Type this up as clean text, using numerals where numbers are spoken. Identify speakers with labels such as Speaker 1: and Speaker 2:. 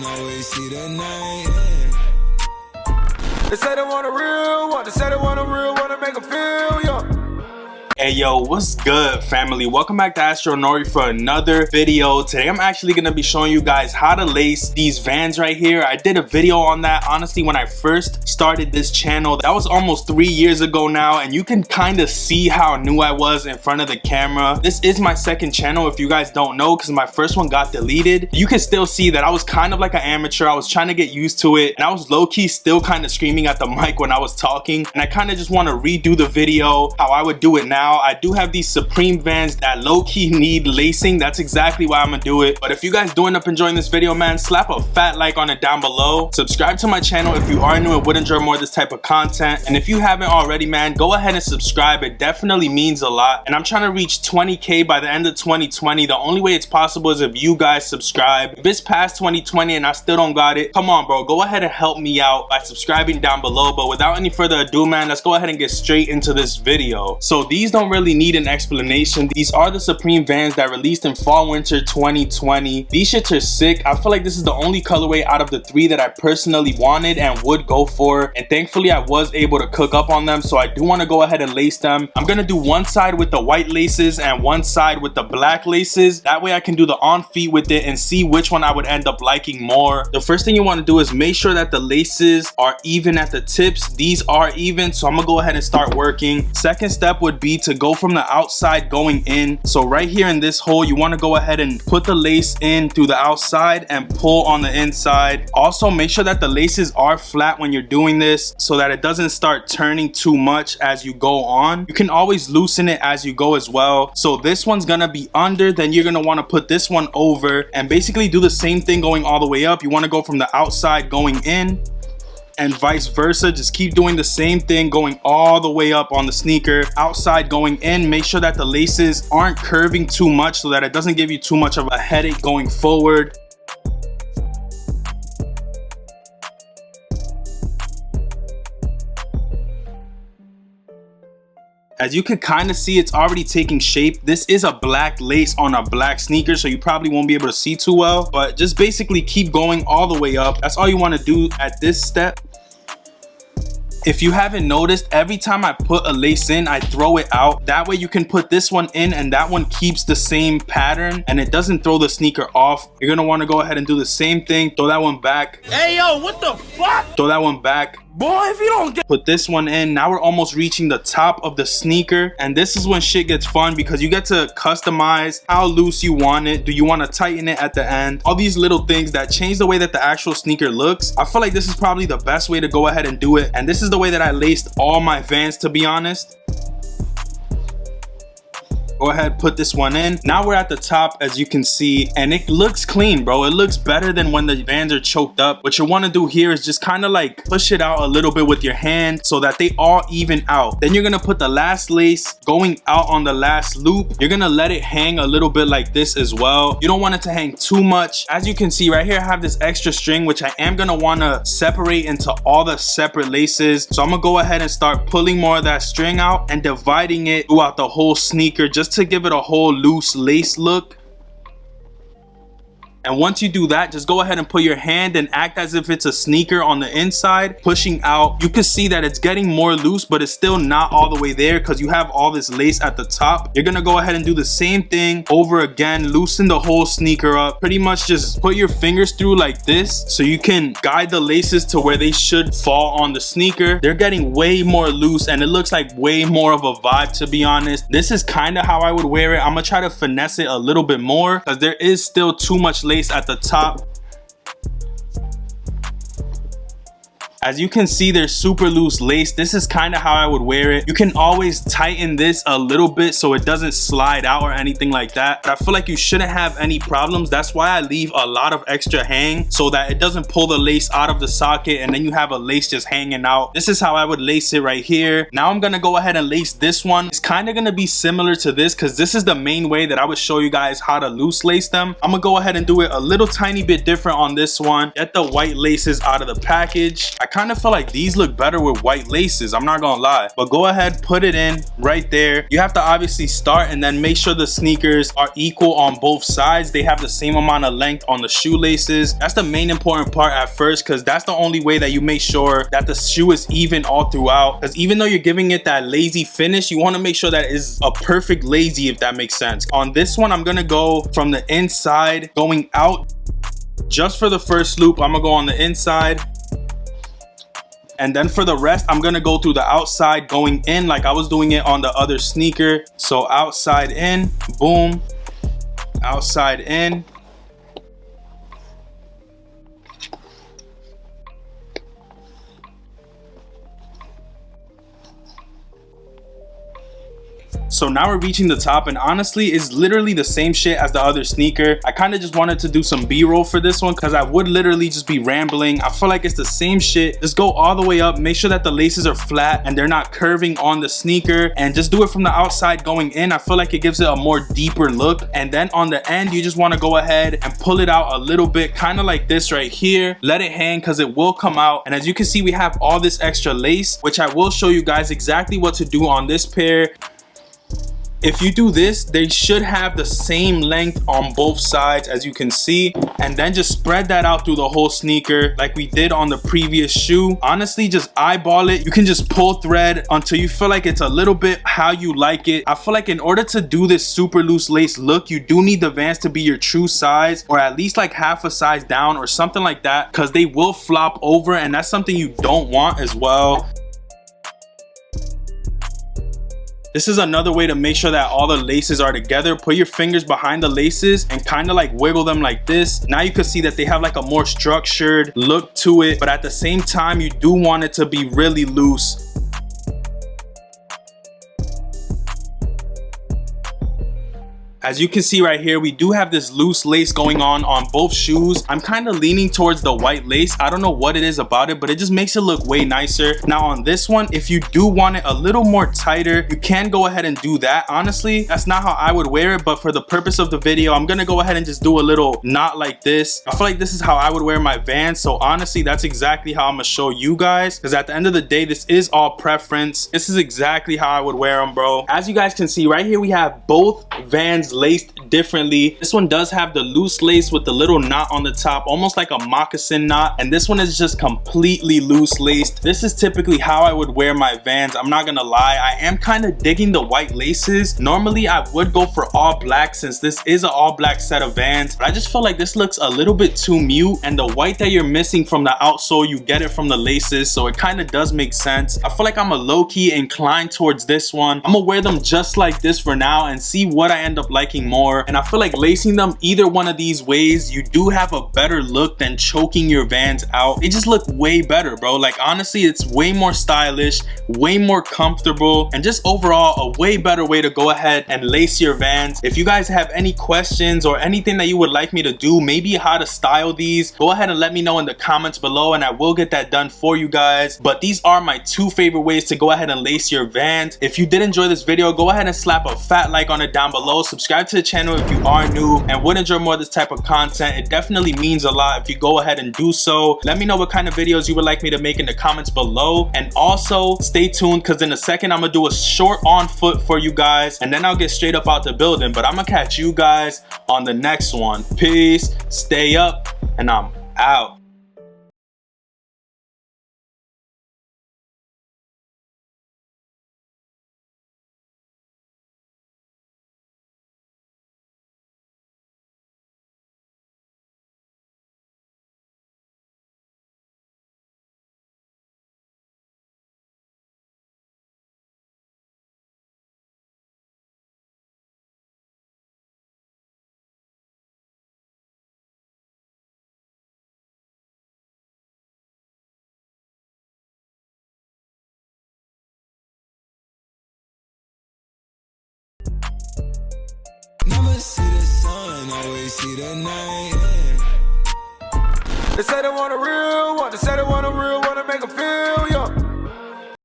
Speaker 1: can always see the name. They say they want a real one. They say they want a real one to make them feel young.
Speaker 2: Hey yo, what's good family? Welcome back to Astro Nori for another video. Today I'm actually gonna be showing you guys how to lace these Vans right here. I did a video on that honestly when I first started this channel. That was almost 3 years ago now, and you can kind of see how new I was in front of the camera. This is my second channel if you guys don't know, because my first one got deleted. You can still see that I was kind of like an amateur. I was trying to get used to it, and I was low-key still kind of screaming at the mic when I was talking, and I kind of just want to redo the video how I would do it now. I do have these Supreme Vans that low-key need lacing. That's exactly why I'm gonna do it. But if you guys do end up enjoying this video, man, slap a fat like on it down below. Subscribe to my channel if you are new and would enjoy more of this type of content. And if you haven't already, man, go ahead and subscribe. It definitely means a lot. And I'm trying to reach 20K by the end of 2020. The only way it's possible is if you guys subscribe. If it's past 2020 and I still don't got it, come on, bro. Go ahead and help me out by subscribing down below. But without any further ado, man, let's go ahead and get straight into this video. So these don't really need an explanation. These are the Supreme Vans that released in fall winter 2020. These shits are sick. I feel like this is the only colorway out of the 3 that I personally wanted and would go for, and thankfully I was able to cook up on them. So I do want to go ahead and lace them. I'm gonna do one side with the white laces and one side with the black laces. That way I can do the on feet with it and see which one I would end up liking more. The first thing you want to do is make sure that the laces are even at the tips. These are even, so I'm gonna go ahead and start working. Second step would be to go from the outside going in. So right here in this hole, you want to go ahead and put the lace in through the outside and pull on the inside. Also make sure that the laces are flat when you're doing this so that it doesn't start turning too much as you go on. You can always loosen it as you go as well. So this one's gonna be under, then you're gonna want to put this one over and basically do the same thing going all the way up. You want to go from the outside going in and vice versa. Just keep doing the same thing going all the way up on the sneaker. Outside going in, make sure that the laces aren't curving too much so that it doesn't give you too much of a headache going forward. As you can kind of see, it's already taking shape. This is a black lace on a black sneaker, so you probably won't be able to see too well, but just basically keep going all the way up. That's all you want to do at this step. If you haven't noticed, every time I put a lace in, I throw it out. That way you can put this one in and that one keeps the same pattern and it doesn't throw the sneaker off. You're gonna want to go ahead and do the same thing. Throw that one back.
Speaker 3: Hey yo, what the fuck?
Speaker 2: Throw that one back.
Speaker 3: Boy, if you don't get...
Speaker 2: Put this one in. Now we're almost reaching the top of the sneaker, and this is when shit gets fun because you get to customize how loose you want it. Do you want to tighten it at the end? All these little things that change the way that the actual sneaker looks. I feel like this is probably the best way to go ahead and do it, and this is the way that I laced all my Vans, to be honest. Go ahead, put this one in. Now we're at the top, as you can see, and it looks clean, bro. It looks better than when the Vans are choked up. What you want to do here is just kind of like push it out a little bit with your hand so that they all even out. Then you're gonna put the last lace going out on the last loop. You're gonna let it hang a little bit like this as well. You don't want it to hang too much. As you can see right here, I have this extra string, which I am gonna want to separate into all the separate laces. So I'm gonna go ahead and start pulling more of that string out and dividing it throughout the whole sneaker just to give it a whole loose lace look. And once you do that, just go ahead and put your hand and act as if it's a sneaker on the inside, pushing out. You can see that it's getting more loose, but it's still not all the way there because you have all this lace at the top. You're gonna go ahead and do the same thing over again. Loosen the whole sneaker up. Pretty much just put your fingers through like this so you can guide the laces to where they should fall on the sneaker. They're getting way more loose and it looks like way more of a vibe, to be honest. This is kind of how I would wear it. I'm gonna try to finesse it a little bit more because there is still too much lace at the top. As you can see, they're super loose lace. This is kind of how I would wear it. You can always tighten this a little bit so it doesn't slide out or anything like that. But I feel like you shouldn't have any problems. That's why I leave a lot of extra hang so that it doesn't pull the lace out of the socket and then you have a lace just hanging out. This is how I would lace it right here. Now I'm gonna go ahead and lace this one. It's kind of gonna be similar to this because this is the main way that I would show you guys how to loose lace them. I'm gonna go ahead and do it a little tiny bit different on this one. Get the white laces out of the package. I kind of feel like these look better with white laces, I'm not gonna lie. But go ahead, put it in right there. You have to obviously start and then make sure the sneakers are equal on both sides. They have the same amount of length on the shoelaces. That's the main important part at first, because that's the only way that you make sure that the shoe is even all throughout. Because even though you're giving it that lazy finish, you want to make sure that it is a perfect lazy, if that makes sense. On this one, I'm gonna go from the inside going out. Just for the first loop, I'm gonna go on the inside, and then for the rest, I'm gonna go through the outside going in like I was doing it on the other sneaker. So outside in, boom, outside in. So now we're reaching the top, and honestly it's literally the same shit as the other sneaker. I kind of just wanted to do some b-roll for this one because I would literally just be rambling. I feel like it's the same shit. Just go all the way up, make sure that the laces are flat and they're not curving on the sneaker, and just do it from the outside going in. I feel like it gives it a more deeper look. And then on the end, you just want to go ahead and pull it out a little bit, kind of like this right here. Let it hang because it will come out. And as you can see, we have all this extra lace, which I will show you guys exactly what to do on this pair. If you do this, they should have the same length on both sides, as you can see, and then just spread that out through the whole sneaker like we did on the previous shoe. Honestly, just eyeball it. You can just pull thread until you feel like it's a little bit how you like it. I feel like in order to do this super loose lace look, you do need the Vans to be your true size, or at least like half a size down or something like that, because they will flop over, and that's something you don't want as well. This is another way to make sure that all the laces are together. Put your fingers behind the laces and kind of like wiggle them like this. Now you can see that they have like a more structured look to it, but at the same time, you do want it to be really loose. As you can see right here, we do have this loose lace going on both shoes. I'm kind of leaning towards the white lace. I don't know what it is about it, but it just makes it look way nicer. Now on this one, if you do want it a little more tighter, you can go ahead and do that. Honestly, that's not how I would wear it, but for the purpose of the video, I'm gonna go ahead and just do a little knot like this. I feel like this is how I would wear my Vans. So honestly, that's exactly how I'm gonna show you guys, because at the end of the day, this is all preference. This is exactly how I would wear them, bro. As you guys can see right here, we have both Vans laced differently. This one does have the loose lace with the little knot on the top, almost like a moccasin knot, and this one is just completely loose laced. This is typically how I would wear my Vans. I'm not gonna lie, I am kind of digging the white laces. Normally I would go for all black since this is an all black set of Vans, but I just feel like this looks a little bit too mute, and the white that you're missing from the outsole, you get it from the laces, so it kind of does make sense. I feel like I'm a low-key inclined towards this one. I'm gonna wear them just like this for now and see what I end up liking more. And I feel like lacing them either one of these ways, you do have a better look than choking your Vans out. They just look way better, bro. Like honestly, it's way more stylish, way more comfortable, and just overall a way better way to go ahead and lace your Vans. If you guys have any questions or anything that you would like me to do, maybe how to style these, go ahead and let me know in the comments below, and I will get that done for you guys. But these are my two favorite ways to go ahead and lace your Vans. If you did enjoy this video, go ahead and slap a fat like on it down below. Subscribe to the channel if you are new and would enjoy more of this type of content. It definitely means a lot if you go ahead and do so. Let me know what kind of videos you would like me to make in the comments below, and also stay tuned because in a second I'm gonna do a short on foot for you guys, and then I'll get straight up out the building. But I'm gonna catch you guys on the next one. Peace, stay up, and I'm out.
Speaker 1: Never see the sun, always see the night. They say they want a real one, they say they want a real one to make them feel.